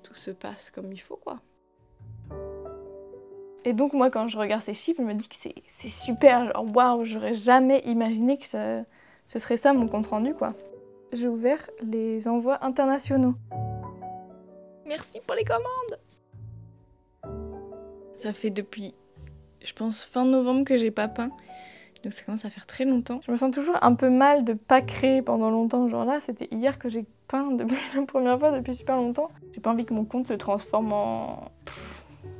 tout se passe comme il faut, quoi. Et donc moi quand je regarde ces chiffres, je me dis que c'est super, genre waouh, j'aurais jamais imaginé que ce serait ça mon compte rendu, quoi. J'ai ouvert les envois internationaux. Merci pour les commandes. Ça fait depuis, je pense, fin novembre que j'ai pas peint. Donc ça commence à faire très longtemps. Je me sens toujours un peu mal de pas créer pendant longtemps. Genre là, c'était hier que j'ai peint depuis la première fois depuis super longtemps. J'ai pas envie que mon compte se transforme en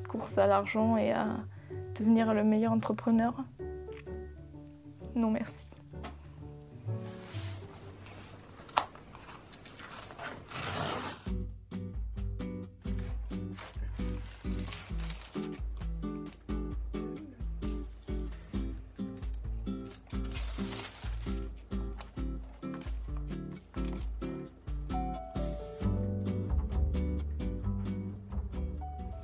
course à l'argent et à devenir le meilleur entrepreneur. Non merci.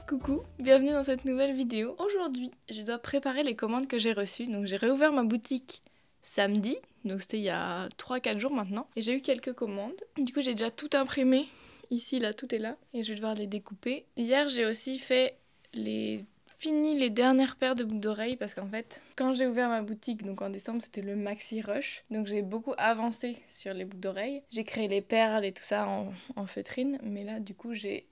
Coucou, bienvenue dans cette nouvelle vidéo. Aujourd'hui, je dois préparer les commandes que j'ai reçues. Donc j'ai réouvert ma boutique samedi, donc c'était il y a 3-4 jours maintenant. Et j'ai eu quelques commandes. Du coup j'ai déjà tout imprimé. Ici, là, tout est là. Et je vais devoir les découper. Hier, j'ai aussi fini les dernières paires de boucles d'oreilles parce qu'en fait, quand j'ai ouvert ma boutique, donc en décembre, c'était le Maxi Rush. Donc j'ai beaucoup avancé sur les boucles d'oreilles. J'ai créé les perles et tout ça en feutrine. Mais là, du coup, j'ai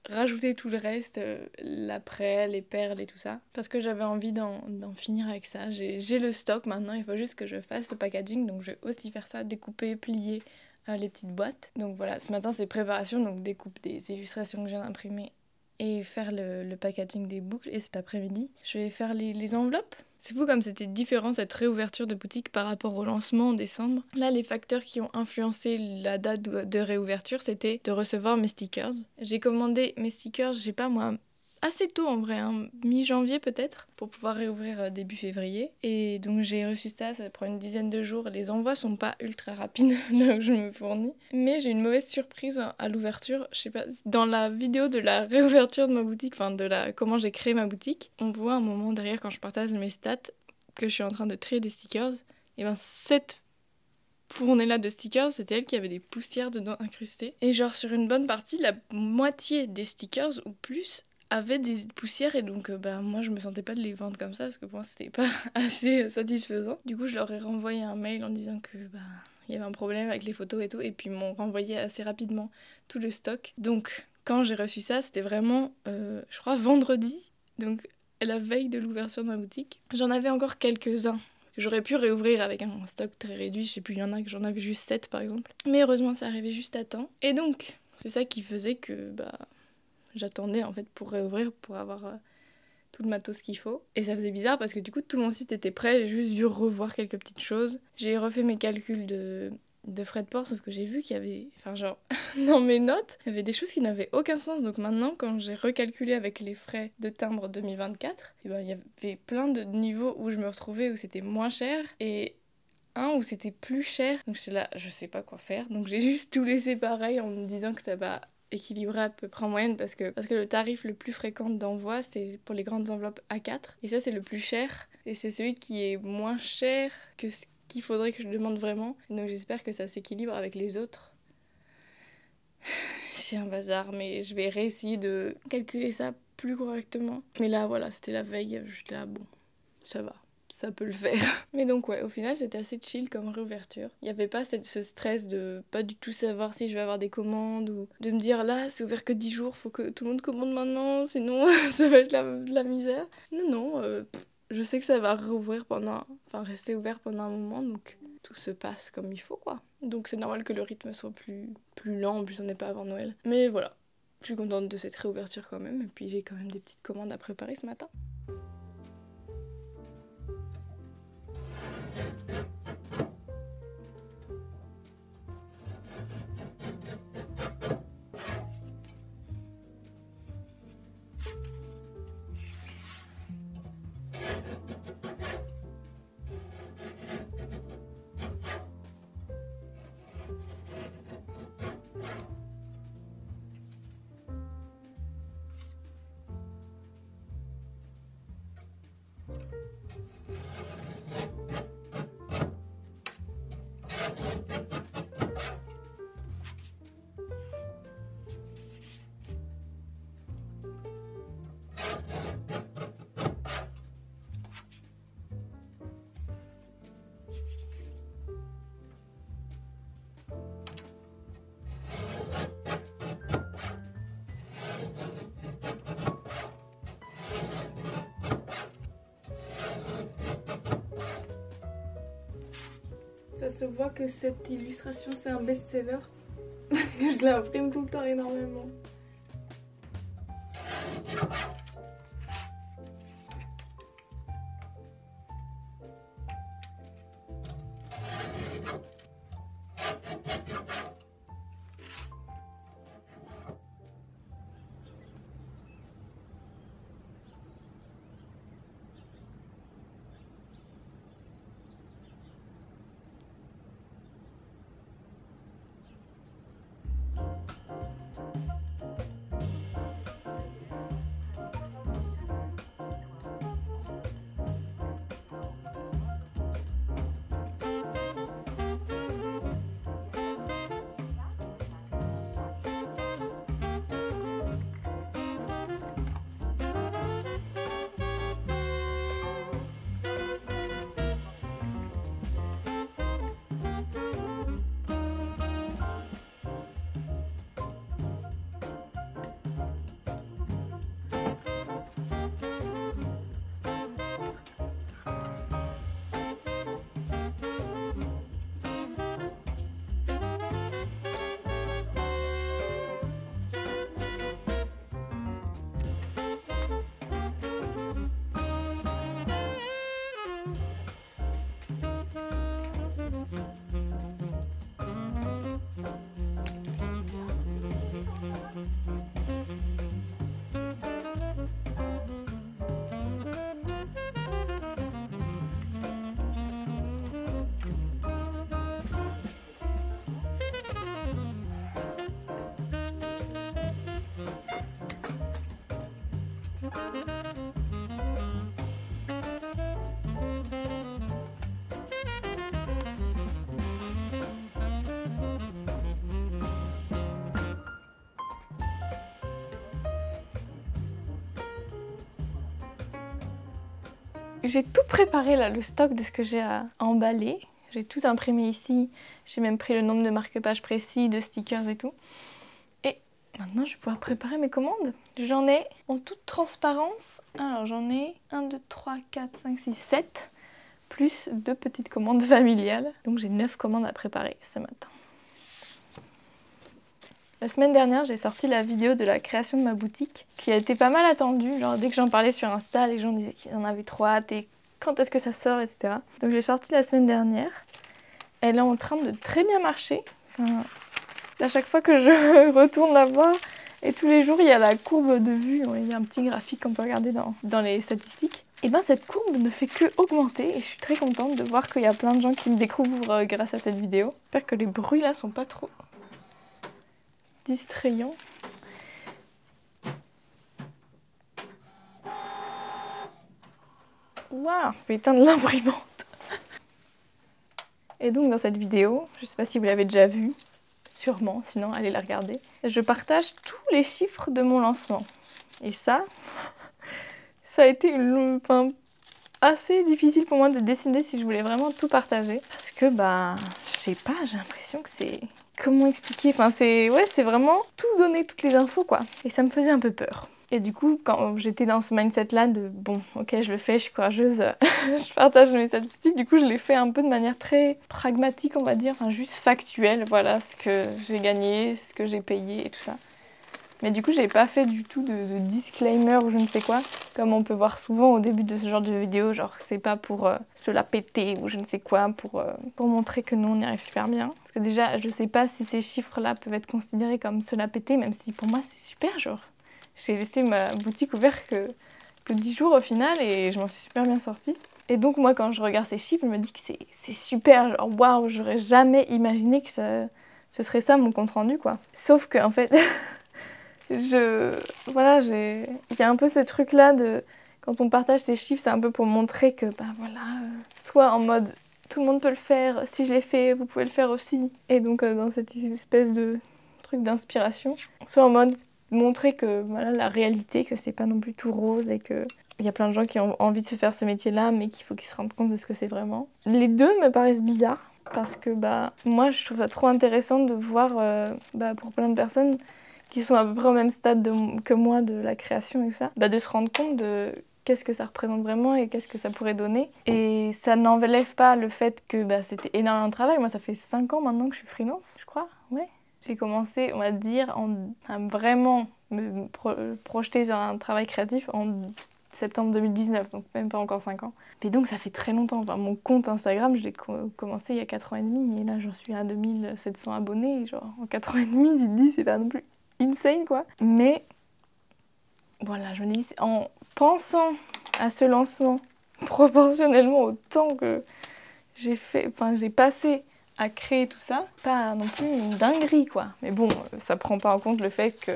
rajouter tout le reste, l'après, les perles et tout ça, parce que j'avais envie d'en finir avec ça. J'ai le stock maintenant, il faut juste que je fasse le packaging, donc je vais aussi faire ça, découper, plier les petites boîtes. Donc voilà, ce matin c'est préparation, donc découpe des illustrations que je viens d'imprimer et faire le packaging des boucles. Et cet après-midi, je vais faire les enveloppes. C'est fou comme c'était différent cette réouverture de boutique par rapport au lancement en décembre. Là, les facteurs qui ont influencé la date de réouverture, c'était de recevoir mes stickers. J'ai commandé mes stickers, je sais pas moi, assez tôt en vrai, hein, mi-janvier peut-être, pour pouvoir réouvrir début février. Et donc j'ai reçu ça prend une dizaine de jours. Les envois sont pas ultra rapides là où je me fournis. Mais j'ai une mauvaise surprise à l'ouverture. Je sais pas, dans la vidéo de la réouverture de ma boutique, enfin comment j'ai créé ma boutique, on voit un moment derrière quand je partage mes stats que je suis en train de trier des stickers. Et ben cette fournée-là de stickers, c'était elle qui avait des poussières dedans incrustées. Et genre sur une bonne partie, la moitié des stickers ou plus avaient des poussières et donc moi je me sentais pas de les vendre comme ça parce que pour moi c'était pas assez satisfaisant. Du coup je leur ai renvoyé un mail en disant que il y avait un problème avec les photos et tout, et puis ils m'ont renvoyé assez rapidement tout le stock. Donc quand j'ai reçu ça, c'était vraiment je crois vendredi, donc la veille de l'ouverture de ma boutique. J'en avais encore quelques-uns que j'aurais pu réouvrir avec un stock très réduit, je sais plus, il y en a que j'en avais juste 7 par exemple. Mais heureusement ça arrivait juste à temps. Et donc c'est ça qui faisait que j'attendais en fait pour réouvrir, pour avoir tout le matos qu'il faut. Et ça faisait bizarre parce que du coup tout mon site était prêt, j'ai juste dû revoir quelques petites choses. J'ai refait mes calculs de frais de port, sauf que j'ai vu qu'il y avait, dans mes notes, il y avait des choses qui n'avaient aucun sens. Donc maintenant, quand j'ai recalculé avec les frais de timbre 2024, il y avait plein de niveaux où je me retrouvais où c'était moins cher et un où c'était plus cher. Donc j'étais là, je sais pas quoi faire. Donc j'ai juste tout laissé pareil en me disant que ça va équilibré à peu près en moyenne parce que le tarif le plus fréquent d'envoi c'est pour les grandes enveloppes A4 et ça c'est le plus cher et c'est celui qui est moins cher que ce qu'il faudrait que je demande vraiment. Donc j'espère que ça s'équilibre avec les autres. C'est un bazar, mais je vais réessayer de calculer ça plus correctement. Mais là voilà, c'était la veille, j'étais là bon, ça va. Ça peut le faire. Mais donc ouais, au final c'était assez chill comme réouverture. Il n'y avait pas ce stress de pas du tout savoir si je vais avoir des commandes ou de me dire là c'est ouvert que 10 jours, faut que tout le monde commande maintenant, sinon ça va être la misère. Non, je sais que ça va rester ouvert pendant un moment, donc tout se passe comme il faut quoi. Donc c'est normal que le rythme soit plus lent, en plus on n'est pas avant Noël. Mais voilà, je suis contente de cette réouverture quand même, et puis j'ai quand même des petites commandes à préparer ce matin. se voit que cette illustration c'est un best-seller. Parce que je l'imprime tout le temps énormément. J'ai tout préparé là, le stock de ce que j'ai à emballer. J'ai tout imprimé ici. J'ai même pris le nombre de marque-pages précis, de stickers et tout. Et maintenant je vais pouvoir préparer mes commandes. J'en ai en toute transparence. Alors j'en ai 1, 2, 3, 4, 5, 6, 7. Plus 2 petites commandes familiales. Donc j'ai 9 commandes à préparer ce matin. La semaine dernière, j'ai sorti la vidéo de la création de ma boutique qui a été pas mal attendue. Genre dès que j'en parlais sur Insta, les gens disaient qu'ils en avaient trop hâte et quand est-ce que ça sort, etc. Donc je l'ai sortie la semaine dernière. Elle est en train de très bien marcher. Enfin, à chaque fois que je retourne la voir, et tous les jours, il y a la courbe de vue. Il y a un petit graphique qu'on peut regarder dans les statistiques. Et bien cette courbe ne fait que augmenter et je suis très contente de voir qu'il y a plein de gens qui me découvrent grâce à cette vidéo. J'espère que les bruits là sont pas trop distrayant. Waouh, je vais éteindre l'imprimante. Et donc dans cette vidéo, je sais pas si vous l'avez déjà vue, sûrement, sinon allez la regarder. Je partage tous les chiffres de mon lancement. Et ça a été assez difficile pour moi de décider si je voulais vraiment tout partager. Parce que je sais pas, j'ai l'impression que c'est... Comment expliquer? Enfin c'est vraiment tout donner, toutes les infos quoi. Et ça me faisait un peu peur. Et du coup, quand j'étais dans ce mindset là de bon, ok, je le fais, je suis courageuse, je partage mes statistiques, du coup je l'ai fait un peu de manière très pragmatique on va dire, enfin, juste factuelle, voilà ce que j'ai gagné, ce que j'ai payé et tout ça. Mais du coup, j'ai pas fait du tout de disclaimer ou je ne sais quoi, comme on peut voir souvent au début de ce genre de vidéo, genre c'est pas pour se la péter ou je ne sais quoi, pour montrer que nous on y arrive super bien. Parce que déjà, je sais pas si ces chiffres-là peuvent être considérés comme se la péter, même si pour moi c'est super, genre. J'ai laissé ma boutique ouverte que 10 jours au final et je m'en suis super bien sortie. Et donc moi, quand je regarde ces chiffres, je me dis que c'est super, genre waouh, j'aurais jamais imaginé que ce serait ça mon compte rendu quoi. Sauf que en fait... il y a un peu ce truc là de quand on partage ces chiffres, c'est un peu pour montrer que soit en mode tout le monde peut le faire, si je l'ai fait, vous pouvez le faire aussi. Et donc dans cette espèce de truc d'inspiration, soit en mode montrer que voilà la réalité, que c'est pas non plus tout rose et que il y a plein de gens qui ont envie de se faire ce métier là mais qu'il faut qu'ils se rendent compte de ce que c'est vraiment. Les deux me paraissent bizarres parce que moi je trouve ça trop intéressant de voir pour plein de personnes qui sont à peu près au même stade que moi de la création et tout ça, de se rendre compte qu'est-ce que ça représente vraiment et qu'est-ce que ça pourrait donner. Et ça n'enlève pas le fait que c'était énormément de travail. Moi, ça fait 5 ans maintenant que je suis freelance, je crois. Ouais. J'ai commencé, on va dire, à vraiment me projeter sur un travail créatif en septembre 2019, donc même pas encore 5 ans. Mais donc ça fait très longtemps. Enfin, mon compte Instagram, je l'ai commencé il y a 4 ans et demi et là j'en suis à 2700 abonnés. Genre en 4 ans et demi, tu te dis, c'est pas non plus insane quoi. Mais voilà, je me dis, en pensant à ce lancement, proportionnellement au temps que j'ai passé à créer tout ça, pas non plus une dinguerie quoi. Mais bon, ça prend pas en compte le fait que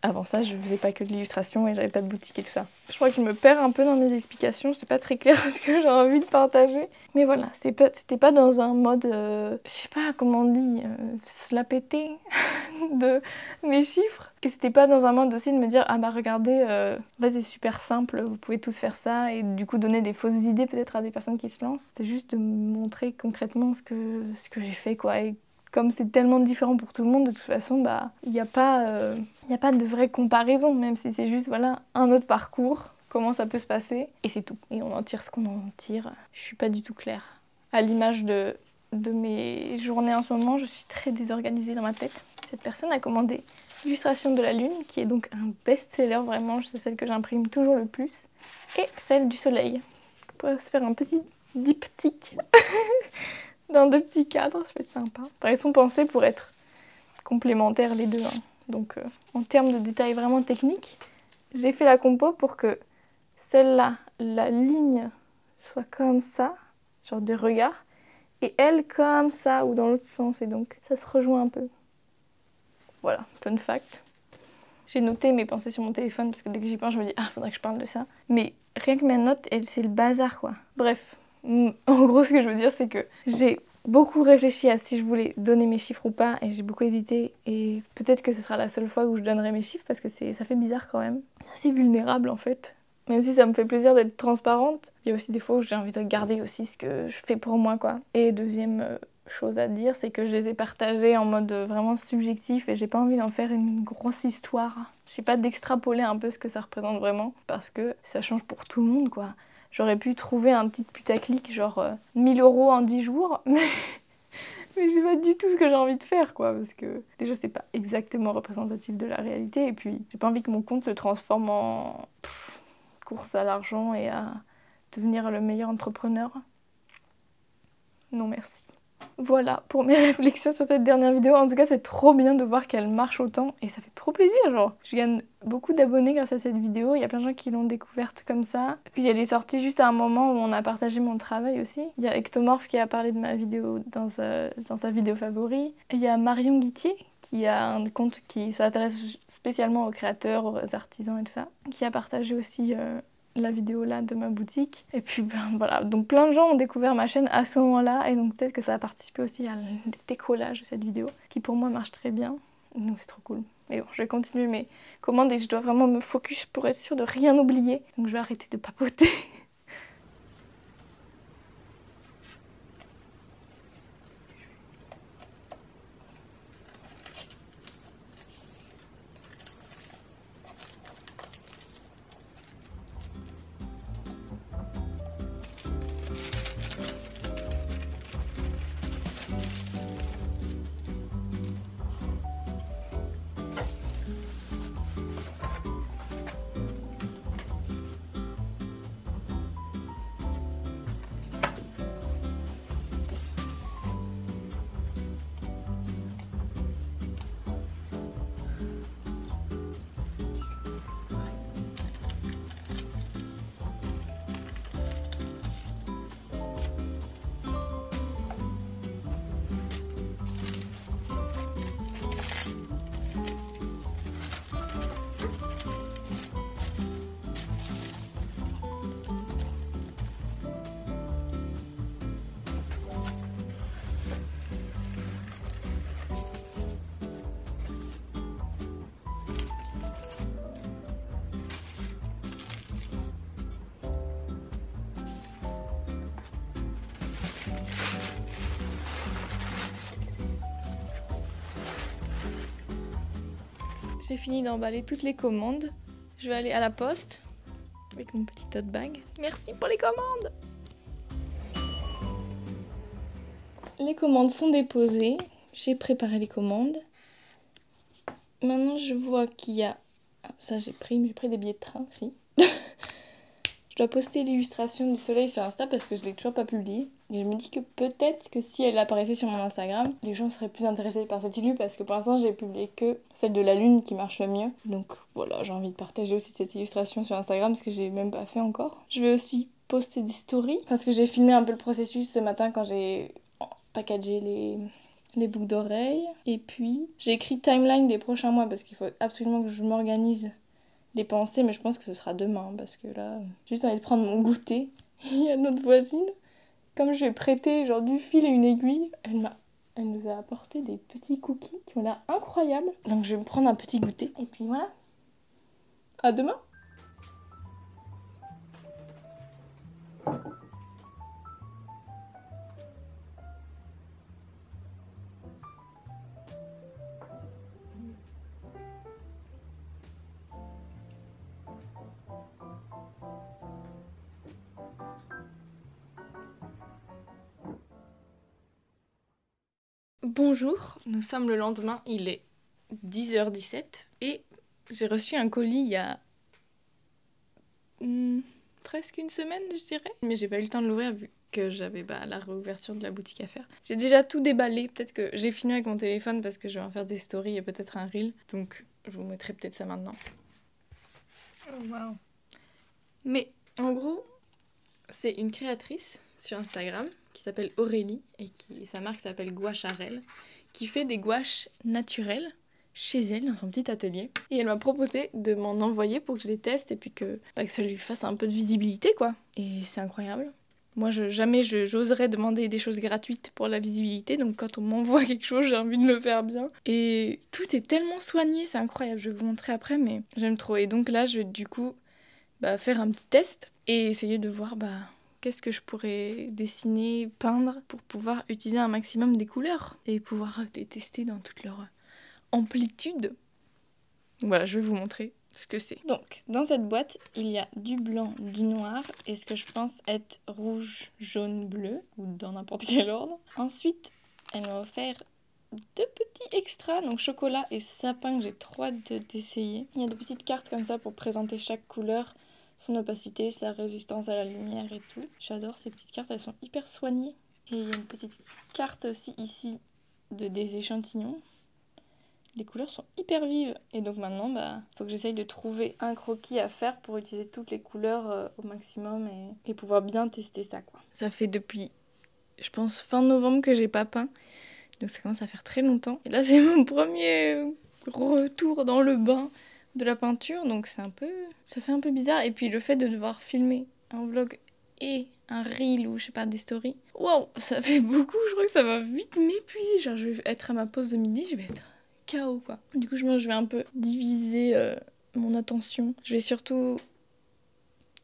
avant ça, je faisais pas que de l'illustration et j'avais pas de boutique et tout ça. Je crois que je me perds un peu dans mes explications, c'est pas très clair ce que j'ai envie de partager. Mais voilà, c'était pas dans un mode, je sais pas comment on dit, se la péter de mes chiffres. Et c'était pas dans un mode aussi de me dire, ah bah regardez, en fait c'est super simple, vous pouvez tous faire ça. Et du coup donner des fausses idées peut-être à des personnes qui se lancent. C'était juste de montrer concrètement ce que j'ai fait quoi. Et comme c'est tellement différent pour tout le monde, de toute façon, il n'y a pas de vraie comparaison, même si c'est juste voilà, un autre parcours, comment ça peut se passer, et c'est tout. Et on en tire ce qu'on en tire. Je suis pas du tout claire. À l'image de mes journées en ce moment, je suis très désorganisée dans ma tête. Cette personne a commandé l'illustration de la lune, qui est donc un best-seller vraiment, c'est celle que j'imprime toujours le plus, et celle du soleil. On pourrait se faire un petit diptyque. Dans 2 petits cadres, ça peut être sympa. Enfin, ils sont pensés pour être complémentaires les deux. Hein. Donc en termes de détails vraiment techniques, j'ai fait la compo pour que celle-là, la ligne soit comme ça, genre de regard, et elle comme ça ou dans l'autre sens. Et donc ça se rejoint un peu. Voilà, fun fact. J'ai noté mes pensées sur mon téléphone parce que dès que j'y pense, je me dis ah, faudrait que je parle de ça. Mais rien que mes notes, c'est le bazar quoi. Bref. En gros, ce que je veux dire, c'est que j'ai beaucoup réfléchi à si je voulais donner mes chiffres ou pas et j'ai beaucoup hésité et peut-être que ce sera la seule fois où je donnerai mes chiffres parce que ça fait bizarre quand même. C'est assez vulnérable en fait. Même si ça me fait plaisir d'être transparente, il y a aussi des fois où j'ai envie de garder aussi ce que je fais pour moi quoi. Et deuxième chose à dire, c'est que je les ai partagés en mode vraiment subjectif et j'ai pas envie d'en faire une grosse histoire. Je sais pas d'extrapoler un peu ce que ça représente vraiment parce que ça change pour tout le monde quoi. J'aurais pu trouver un petit putaclic genre 1000 € en 10 jours, mais c'est pas du tout ce que j'ai envie de faire quoi, parce que déjà c'est pas exactement représentatif de la réalité et puis j'ai pas envie que mon compte se transforme en course à l'argent et à devenir le meilleur entrepreneur. Non merci. Voilà pour mes réflexions sur cette dernière vidéo. En tout cas, c'est trop bien de voir qu'elle marche autant et ça fait trop plaisir. Genre, je gagne beaucoup d'abonnés grâce à cette vidéo. Il y a plein de gens qui l'ont découverte comme ça. Puis elle est sortie juste à un moment où on a partagé mon travail aussi. Il y a Ectomorph qui a parlé de ma vidéo dans sa vidéo favori. Et il y a Marion Guittier qui a un compte qui s'intéresse spécialement aux créateurs, aux artisans et tout ça, qui a partagé aussi la vidéo là de ma boutique. Et puis voilà, donc plein de gens ont découvert ma chaîne à ce moment-là et donc peut-être que ça a participé aussi à le décollage de cette vidéo qui pour moi marche très bien. Donc c'est trop cool. Mais bon, je vais continuer mes commandes et je dois vraiment me focus pour être sûre de rien oublier. Donc je vais arrêter de papoter. J'ai fini d'emballer toutes les commandes. Je vais aller à la poste avec mon petit tote bag. Merci pour les commandes. Les commandes sont déposées. J'ai préparé les commandes. Maintenant, je vois qu'il y a... Ah, ça, j'ai pris des billets de train aussi. Je dois poster l'illustration du soleil sur Insta parce que je l'ai toujours pas publiée. Et je me dis que peut-être que si elle apparaissait sur mon Instagram, les gens seraient plus intéressés par cette illu parce que pour l'instant, j'ai publié que celle de la lune qui marche le mieux. Donc voilà, j'ai envie de partager aussi cette illustration sur Instagram parce que j'ai même pas fait encore. Je vais aussi poster des stories parce que j'ai filmé un peu le processus ce matin quand j'ai packagé les boucles d'oreilles. Et puis, j'ai écrit timeline des prochains mois parce qu'il faut absolument que je m'organise les pensées, mais je pense que ce sera demain parce que là, j'ai juste envie de prendre mon goûter. Il y a notre voisine, comme je vais prêter genre du fil et une aiguille, elle nous a apporté des petits cookies qui ont l'air incroyables. Donc je vais me prendre un petit goûter. Et puis voilà. À demain. Bonjour, nous sommes le lendemain, il est 10h17 et j'ai reçu un colis il y a presque une semaine, je dirais. Mais j'ai pas eu le temps de l'ouvrir vu que j'avais la réouverture de la boutique à faire. J'ai déjà tout déballé, peut-être que j'ai filmé avec mon téléphone parce que je vais en faire des stories et peut-être un reel. Donc je vous mettrai peut-être ça maintenant. Oh wow. Mais en gros, c'est une créatrice sur Instagram qui s'appelle Aurélie et sa marque s'appelle Gouacharelle, qui fait des gouaches naturelles chez elle dans son petit atelier. Et elle m'a proposé de m'en envoyer pour que je les teste et puis que ça lui fasse un peu de visibilité quoi. Et c'est incroyable. Moi, jamais j'oserais demander des choses gratuites pour la visibilité, donc quand on m'envoie quelque chose, j'ai envie de le faire bien. Et tout est tellement soigné, c'est incroyable, je vais vous montrer après, mais j'aime trop. Et donc là, je vais du coup faire un petit test et essayer de voir qu'est-ce que je pourrais dessiner, peindre pour pouvoir utiliser un maximum des couleurs et pouvoir les tester dans toute leur amplitude. Voilà, je vais vous montrer ce que c'est. Donc, dans cette boîte, il y a du blanc, du noir et ce que je pense être rouge, jaune, bleu ou dans n'importe quel ordre. Ensuite, elle m'a offert 2 petits extras, donc chocolat et sapin que j'ai trop hâte d'essayer. Il y a des petites cartes comme ça pour présenter chaque couleur, son opacité, sa résistance à la lumière et tout. J'adore ces petites cartes, elles sont hyper soignées. Et il y a une petite carte aussi ici des échantillons. Les couleurs sont hyper vives. Et donc maintenant, faut que j'essaye de trouver un croquis à faire pour utiliser toutes les couleurs au maximum et pouvoir bien tester ça quoi. Ça fait depuis, je pense, fin novembre que j'ai pas peint. Donc ça commence à faire très longtemps. Et là, c'est mon premier retour dans le bain de la peinture. Donc ça fait un peu bizarre. Et puis le fait de devoir filmer un vlog et un reel ou je sais pas, des stories. Waouh, ça fait beaucoup. Je crois que ça va vite m'épuiser. Genre je vais être à ma pause de midi, je vais être KO quoi. Du coup, je vais un peu diviser mon attention. Je vais surtout...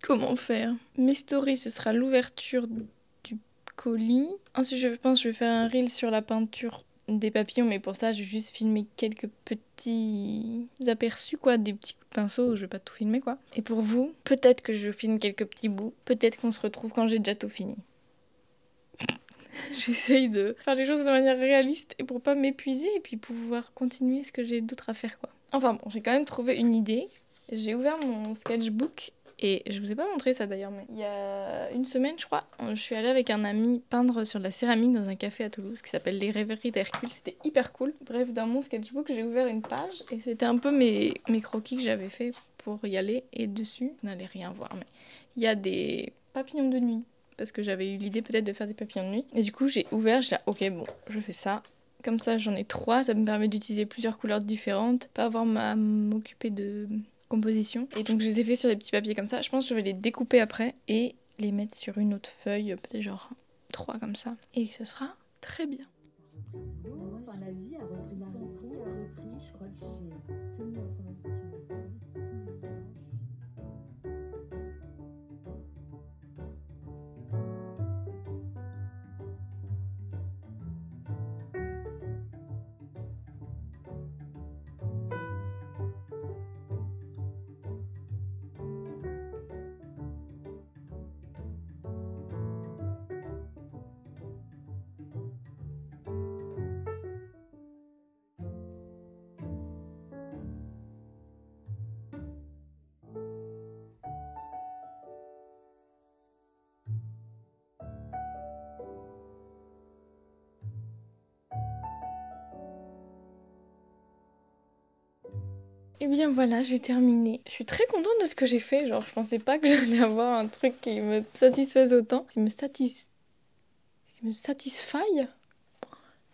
Comment faire? Mes stories, ce sera l'ouverture du colis. Ensuite, je pense que je vais faire un reel sur la peinture des papillons, mais pour ça, je vais juste filmer quelques petits aperçus, quoi, des petits coups de pinceau, je vais pas tout filmer, quoi. Et pour vous, peut-être que je filme quelques petits bouts, peut-être qu'on se retrouve quand j'ai déjà tout fini. J'essaye de faire les choses de manière réaliste et pour pas m'épuiser et puis pouvoir continuer ce que j'ai d'autre à faire, quoi. Enfin bon, j'ai quand même trouvé une idée. J'ai ouvert mon sketchbook. Et je vous ai pas montré ça d'ailleurs, mais il y a une semaine, je crois, je suis allée avec un ami peindre sur de la céramique dans un café à Toulouse qui s'appelle Les Rêveries d'Hercule. C'était hyper cool. Bref, dans mon sketchbook, j'ai ouvert une page et c'était un peu mes croquis que j'avais fait pour y aller. Et dessus, vous n'allez rien voir, mais il y a des papillons de nuit. Parce que j'avais eu l'idée peut-être de faire des papillons de nuit. Et du coup, j'ai ouvert, j'ai dit, ok, bon, je fais ça. Comme ça, j'en ai 3, ça me permet d'utiliser plusieurs couleurs différentes, pas avoir à m'occuper de composition. Et donc je les ai fait sur des petits papiers comme ça. Je pense que je vais les découper après et les mettre sur une autre feuille, peut-être genre 3 comme ça. Et ce sera très bien. Enfin, la vie a repris son cours, je crois que j'ai tenu la conversation. Et bien voilà, j'ai terminé. Je suis très contente de ce que j'ai fait. Genre, je pensais pas que j'allais avoir un truc qui me satisfaise autant. Qui me satisfaille.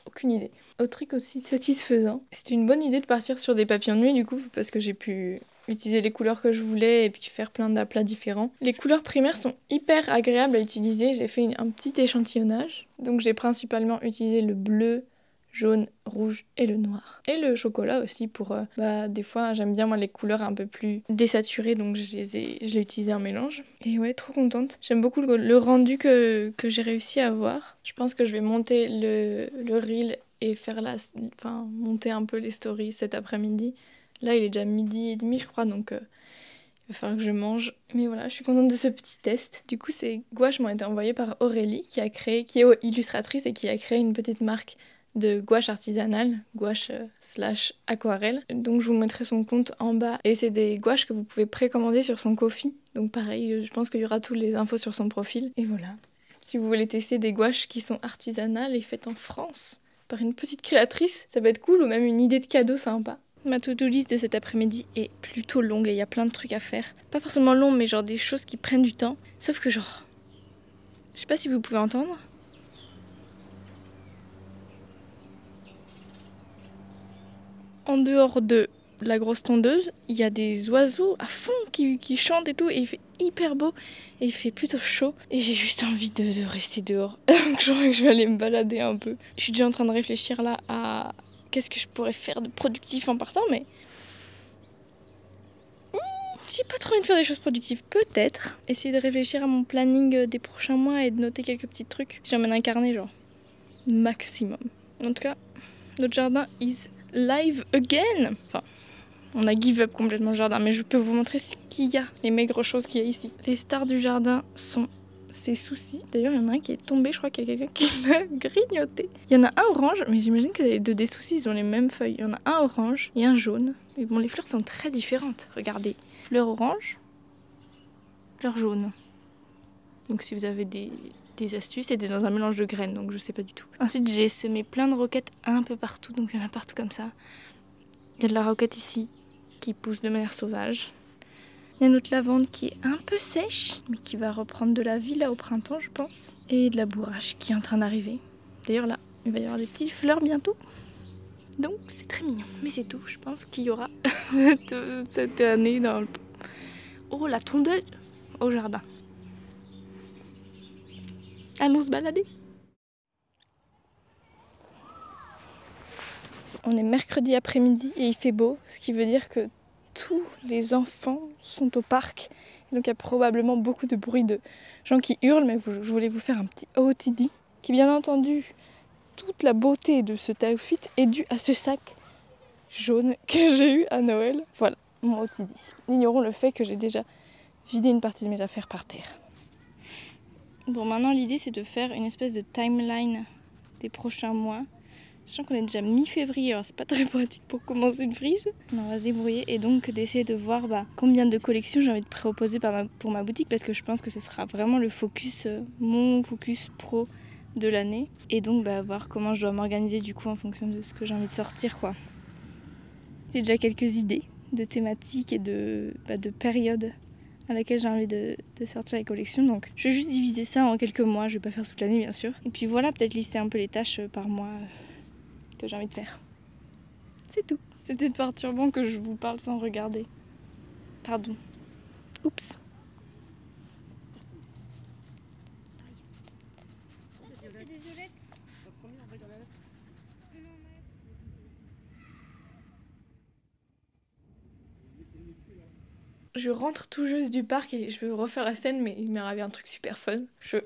Aucune idée. Autre truc aussi satisfaisant. C'est une bonne idée de partir sur des papillons de nuit du coup, parce que j'ai pu utiliser les couleurs que je voulais et puis faire plein d'aplats différents. Les couleurs primaires sont hyper agréables à utiliser. J'ai fait un petit échantillonnage. Donc j'ai principalement utilisé le bleu, jaune, rouge et le noir. Et le chocolat aussi pour... des fois, j'aime bien moi les couleurs un peu plus désaturées, donc je l'ai utilisé en mélange. Et ouais, trop contente. J'aime beaucoup le rendu que j'ai réussi à avoir. Je pense que je vais monter le reel et faire monter un peu les stories cet après-midi. Là, il est déjà 12h30, je crois, donc... il va falloir que je mange. Mais voilà, je suis contente de ce petit test. Du coup, ces gouaches m'ont été envoyées par Aurélie, qui est illustratrice et qui a créé une petite marque de gouache artisanale, gouache / aquarelle. Donc je vous mettrai son compte en bas. Et c'est des gouaches que vous pouvez précommander sur son Ko-fi. Donc pareil, je pense qu'il y aura toutes les infos sur son profil. Et voilà. Si vous voulez tester des gouaches qui sont artisanales et faites en France par une petite créatrice, ça peut être cool, ou même une idée de cadeau sympa. Ma to-do list de cet après-midi est plutôt longue et il y a plein de trucs à faire. Pas forcément long, mais genre des choses qui prennent du temps. Sauf que genre... Je sais pas si vous pouvez entendre. En dehors de la grosse tondeuse, il y a des oiseaux à fond qui chantent et tout, et il fait hyper beau, et il fait plutôt chaud, et j'ai juste envie de rester dehors. Donc je crois que je vais aller me balader un peu. Je suis déjà en train de réfléchir là à qu'est-ce que je pourrais faire de productif en partant, mais... j'ai pas trop envie de faire des choses productives. Peut-être essayer de réfléchir à mon planning des prochains mois et de noter quelques petits trucs. J'emmène un carnet, genre, maximum. En tout cas, notre jardin is... live again. Enfin, on a give up complètement le jardin, mais je peux vous montrer ce qu'il y a, les maigres choses qu'il y a ici. Les stars du jardin sont ces soucis. D'ailleurs, il y en a un qui est tombé, je crois qu'il y a quelqu'un qui l'a grignoté. Il y en a un orange, mais j'imagine que les deux des soucis, ils ont les mêmes feuilles. Il y en a un orange et un jaune. Mais bon, les fleurs sont très différentes. Regardez, fleur orange, fleur jaune. Donc si vous avez des astuces, c'était dans un mélange de graines, donc je sais pas du tout. Ensuite, j'ai semé plein de roquettes un peu partout, donc il y en a partout comme ça. Il y a de la roquette ici, qui pousse de manière sauvage. Il y a notre lavande qui est un peu sèche, mais qui va reprendre de la vie là au printemps, je pense. Et de la bourrache qui est en train d'arriver. D'ailleurs là, il va y avoir des petites fleurs bientôt. Donc c'est très mignon. Mais c'est tout, je pense qu'il y aura cette année dans le... Oh, la tondeuse au jardin. Allons se balader. On est mercredi après-midi et il fait beau, ce qui veut dire que tous les enfants sont au parc. Et donc il y a probablement beaucoup de bruit de gens qui hurlent, mais je voulais vous faire un petit OOTD qui, bien entendu, toute la beauté de cet outfit est due à ce sac jaune que j'ai eu à Noël. Voilà, mon OOTD. Ignorons le fait que j'ai déjà vidé une partie de mes affaires par terre. Bon, maintenant l'idée c'est de faire une espèce de timeline des prochains mois. Sachant qu'on est déjà mi-février, alors c'est pas très pratique pour commencer une frise. On va se débrouiller et donc d'essayer de voir combien de collections j'ai envie de proposer pour ma boutique, parce que je pense que ce sera vraiment le focus, mon focus pro de l'année. Et donc voir comment je dois m'organiser du coup en fonction de ce que j'ai envie de sortir, quoi. J'ai déjà quelques idées de thématiques et de périodes à laquelle j'ai envie de sortir les collections. Donc je vais juste diviser ça en quelques mois, je vais pas faire toute l'année bien sûr. Et puis voilà, peut-être lister un peu les tâches par mois que j'ai envie de faire. C'est tout. C'était perturbant que je vous parle sans regarder. Pardon. Oups. Je rentre tout juste du parc et je vais vous refaire la scène, mais il m'est arrivé un truc super fun. Je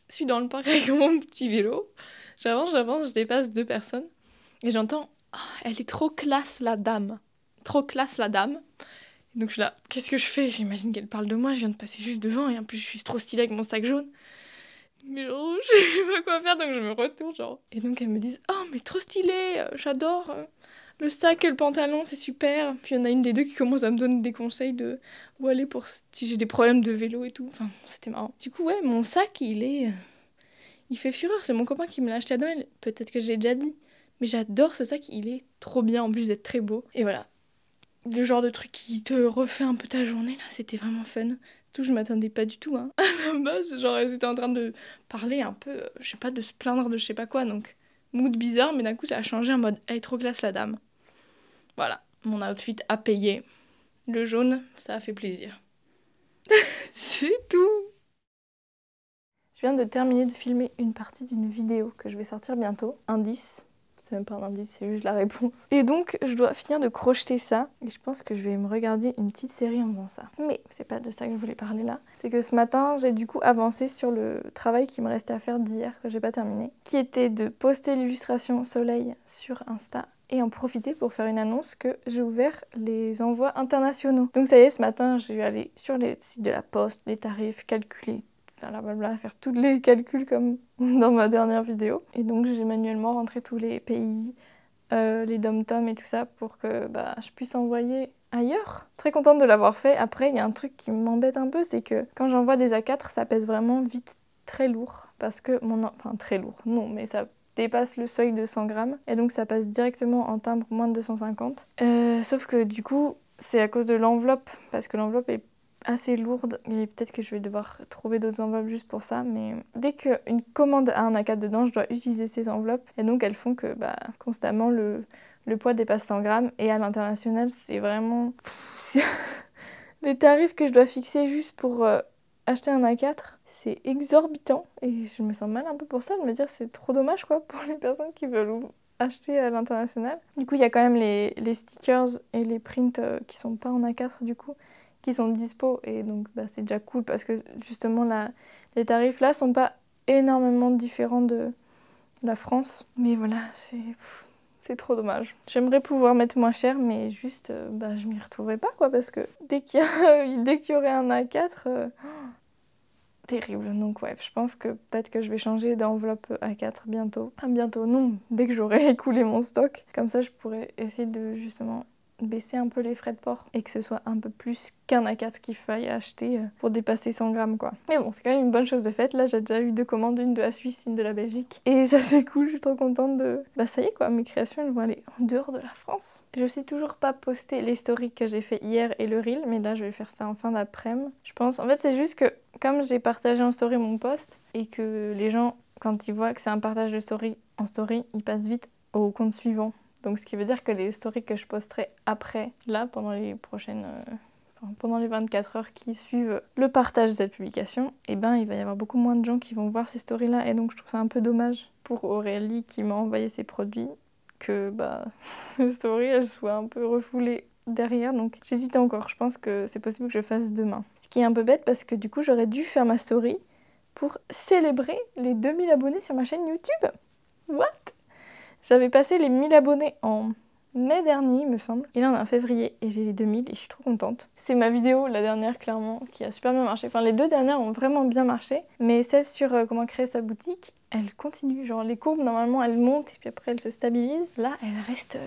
suis dans le parc avec mon petit vélo. J'avance, je dépasse 2 personnes. Et j'entends « Oh, elle est trop classe la dame !» Trop classe la dame. Et donc je suis là, qu'est-ce que je fais? J'imagine qu'elle parle de moi, je viens de passer juste devant et en plus je suis trop stylée avec mon sac jaune. Mais genre, je sais pas quoi faire, donc je me retourne genre. Et donc elles me disent « Oh mais trop stylé, j'adore le sac et le pantalon, c'est super !» Puis il y en a une des deux qui commence à me donner des conseils de où aller pour si j'ai des problèmes de vélo et tout. Enfin, c'était marrant. Du coup, ouais, mon sac, il fait fureur. C'est mon copain qui me l'a acheté à Noël. Peut-être que j'ai déjà dit. Mais j'adore ce sac, il est trop bien, en plus d'être très beau. Et voilà. le genre de truc qui te refait un peu ta journée, là, c'était vraiment fun. Tout, je m'attendais pas du tout, hein. À la base, genre, elles étaient en train de parler un peu, je sais pas, de se plaindre de je sais pas quoi, donc mood bizarre, mais d'un coup, ça a changé en mode, elle est trop classe, la dame. Voilà, mon outfit a payé. Le jaune, ça a fait plaisir. C'est tout. Je viens de terminer de filmer une partie d'une vidéo que je vais sortir bientôt. Indice. C'est même pas un indice, c'est juste la réponse. Et donc, je dois finir de crocheter ça. Et je pense que je vais me regarder une petite série en faisant ça. Mais c'est pas de ça que je voulais parler là. C'est que ce matin, j'ai du coup avancé sur le travail qui me restait à faire d'hier, que j'ai pas terminé. Qui était de poster l'illustration soleil sur Insta. Et en profiter pour faire une annonce que j'ai ouvert les envois internationaux. Donc ça y est, ce matin, j'ai dû aller sur les sites de la Poste, les tarifs, calculer, faire tous les calculs comme dans ma dernière vidéo. Et donc j'ai manuellement rentré tous les pays, les dom-toms et tout ça pour que je puisse envoyer ailleurs. Très contente de l'avoir fait. Après, il y a un truc qui m'embête un peu, c'est que quand j'envoie des A4, ça pèse vraiment vite très lourd. Parce que Enfin, très lourd, non, mais ça dépasse le seuil de 100 grammes. Et donc ça passe directement en timbre moins de 250. Sauf que du coup, c'est à cause de l'enveloppe. Parce que l'enveloppe est assez lourde et peut-être que je vais devoir trouver d'autres enveloppes juste pour ça, mais dès qu'une commande a un A4 dedans, je dois utiliser ces enveloppes et donc elles font que constamment le poids dépasse 100 grammes et à l'international c'est vraiment les tarifs que je dois fixer juste pour acheter un A4, c'est exorbitant et je me sens mal un peu pour ça, de me dire c'est trop dommage quoi pour les personnes qui veulent acheter à l'international. Du coup il y a quand même les stickers et les prints qui sont pas en A4 du coup, qui sont dispo et donc c'est déjà cool parce que justement les tarifs là sont pas énormément différents de la France. Mais voilà, c'est trop dommage. J'aimerais pouvoir mettre moins cher mais juste je m'y retrouverai pas quoi parce que dès qu'il y aurait un A4, terrible. Donc ouais, je pense que peut-être que je vais changer d'enveloppe A4 bientôt. Enfin, bientôt non, dès que j'aurai écoulé mon stock. Comme ça je pourrais essayer de justement baisser un peu les frais de port et que ce soit un peu plus qu'un A4 qu'il faille acheter pour dépasser 100 grammes quoi. Mais bon, c'est quand même une bonne chose de faite. Là, j'ai déjà eu 2 commandes, une de la Suisse, une de la Belgique. Et ça c'est cool, je suis trop contente de... ça y est quoi, mes créations elles vont aller en dehors de la France. J'ai aussi toujours pas posté les stories que j'ai fait hier et le reel, mais là je vais faire ça en fin d'après-midi. Je pense, en fait c'est juste que comme j'ai partagé en story mon post et que les gens, quand ils voient que c'est un partage de story en story, ils passent vite au compte suivant. Donc ce qui veut dire que les stories que je posterai après, là, pendant les prochaines... pendant les 24 heures qui suivent le partage de cette publication, il va y avoir beaucoup moins de gens qui vont voir ces stories-là. Et donc je trouve ça un peu dommage pour Aurélie qui m'a envoyé ses produits, que ces stories, elles soient un peu refoulées derrière. Donc j'hésite encore, je pense que c'est possible que je fasse demain. Ce qui est un peu bête parce que du coup j'aurais dû faire ma story pour célébrer les 2000 abonnés sur ma chaîne YouTube. What? J'avais passé les 1000 abonnés en mai dernier, il me semble. Et là, on est en février et j'ai les 2000 et je suis trop contente. C'est ma vidéo, la dernière, clairement, qui a super bien marché. Enfin, les 2 dernières ont vraiment bien marché. Mais celle sur comment créer sa boutique, elle continue. Genre, les courbes, normalement, elles montent et puis après, elles se stabilisent. Là, elle reste...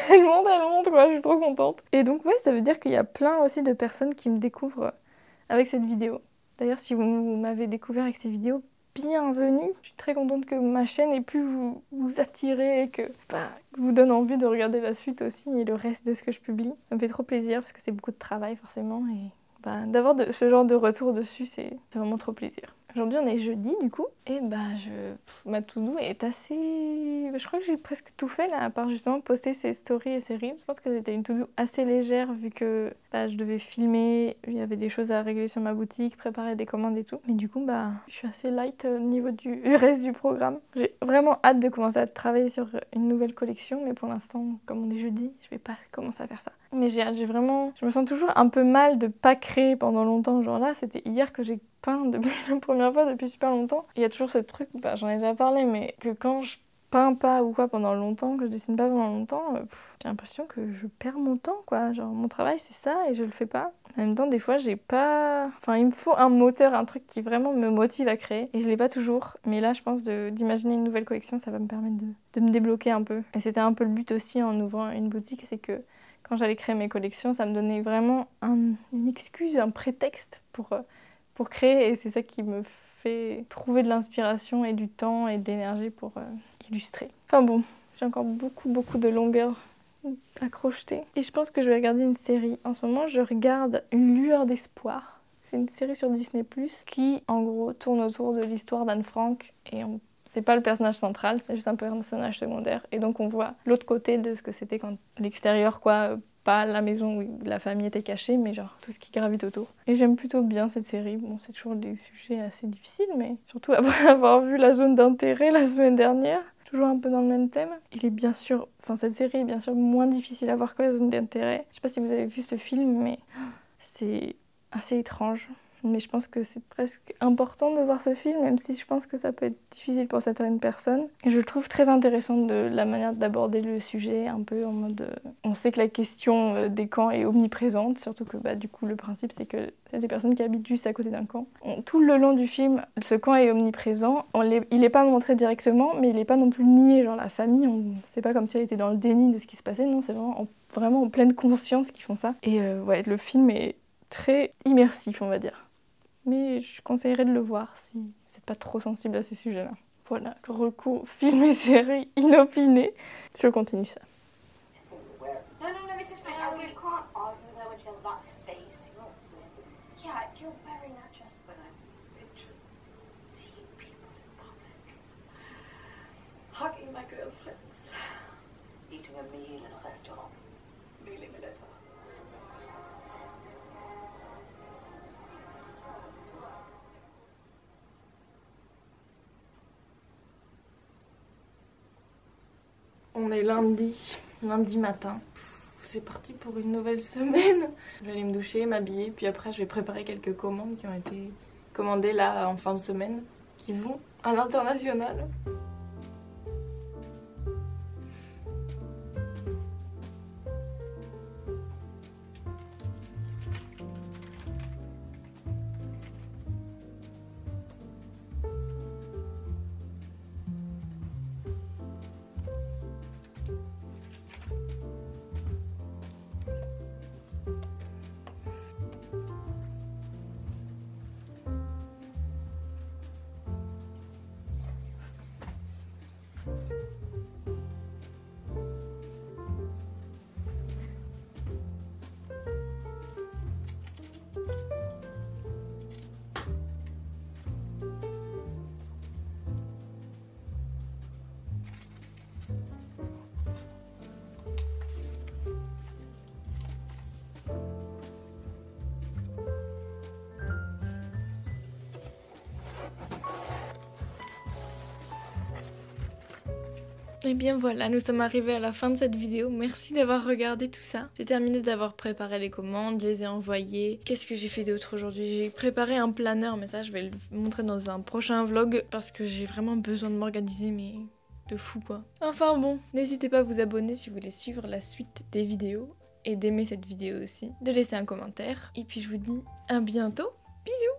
elle monte, quoi. Je suis trop contente. Et donc, ouais, ça veut dire qu'il y a plein aussi de personnes qui me découvrent avec cette vidéo. D'ailleurs, si vous m'avez découvert avec cette vidéo, bienvenue. Je suis très contente que ma chaîne ait pu vous attirer et que vous donne envie de regarder la suite aussi et le reste de ce que je publie. Ça me fait trop plaisir parce que c'est beaucoup de travail forcément et d'avoir ce genre de retour dessus, c'est vraiment trop plaisir. Aujourd'hui on est jeudi du coup et ma to-do est assez... Je crois que j'ai presque tout fait là à part justement poster ces stories et ces reels. Je pense que c'était une to-do assez légère vu que je devais filmer, il y avait des choses à régler sur ma boutique, préparer des commandes et tout. Mais du coup je suis assez light au niveau du reste du programme. J'ai vraiment hâte de commencer à travailler sur une nouvelle collection mais pour l'instant comme on est jeudi, je vais pas commencer à faire ça. Mais j'ai vraiment... Je me sens toujours un peu mal de pas créer pendant longtemps. Genre là, c'était hier que j'ai peint depuis la première fois depuis super longtemps. Il y a toujours ce truc, j'en ai déjà parlé, mais que quand je peins pas ou quoi pendant longtemps, que je dessine pas pendant longtemps, j'ai l'impression que je perds mon temps quoi. Genre mon travail c'est ça et je le fais pas. En même temps, des fois, j'ai pas... Enfin, il me faut un moteur, un truc qui vraiment me motive à créer. Et je l'ai pas toujours. Mais là, je pense d'imaginer une nouvelle collection, ça va me permettre de me débloquer un peu. Et c'était un peu le but aussi en ouvrant une boutique, c'est que quand j'allais créer mes collections, ça me donnait vraiment une excuse, un prétexte pour créer. Et c'est ça qui me fait trouver de l'inspiration et du temps et de l'énergie pour illustrer. Enfin bon, j'ai encore beaucoup de longueur à Et je pense que je vais regarder une série. En ce moment, je regarde Une lueur d'espoir. C'est une série sur Disney+, qui, en gros, tourne autour de l'histoire d'Anne Frank. Et c'est pas le personnage central, c'est juste un personnage secondaire. Et donc, on voit l'autre côté de ce que c'était quand l'extérieur, quoi. Pas la maison où la famille était cachée, mais genre tout ce qui gravite autour. Et j'aime plutôt bien cette série. Bon, c'est toujours des sujets assez difficiles, mais surtout après avoir vu La zone d'intérêt la semaine dernière, toujours un peu dans le même thème. Cette série est bien sûr moins difficile à voir que La zone d'intérêt. Je sais pas si vous avez vu ce film, mais c'est assez étrange. Mais je pense que c'est presque important de voir ce film, même si je pense que ça peut être difficile pour certaines personnes. Et je le trouve très intéressant de la manière d'aborder le sujet, un peu en mode... on sait que la question des camps est omniprésente, surtout que du coup le principe c'est que c'est des personnes qui habitent juste à côté d'un camp. Tout le long du film, ce camp est omniprésent. Il n'est pas montré directement, mais il n'est pas non plus nié. Genre la famille, c'est pas comme si elle était dans le déni de ce qui se passait, non, c'est vraiment en pleine conscience qu'ils font ça. Et le film est très immersif, on va dire. Mais je conseillerais de le voir si vous n'êtes pas trop sensible à ces sujets-là. Voilà, recours film et série inopiné. Je continue ça. No, Mrs. May, you can't argue with her when she has that face. Yeah, you're wearing that dress when I'm literally seeing people in public. Hugging my girlfriends. Eating a meal in a restaurant. Mailing a letter. On est lundi matin. C'est parti pour une nouvelle semaine. Je vais aller me doucher, m'habiller, puis après je vais préparer quelques commandes qui ont été commandées là en fin de semaine, qui vont à l'international. Et bien voilà, nous sommes arrivés à la fin de cette vidéo. Merci d'avoir regardé tout ça. J'ai terminé d'avoir préparé les commandes, les ai envoyées. Qu'est-ce que j'ai fait d'autre aujourd'hui? J'ai préparé un planeur, mais ça je vais le montrer dans un prochain vlog parce que j'ai vraiment besoin de m'organiser, mais de fou quoi. Enfin bon, n'hésitez pas à vous abonner si vous voulez suivre la suite des vidéos et d'aimer cette vidéo aussi, de laisser un commentaire. Et puis je vous dis à bientôt. Bisous!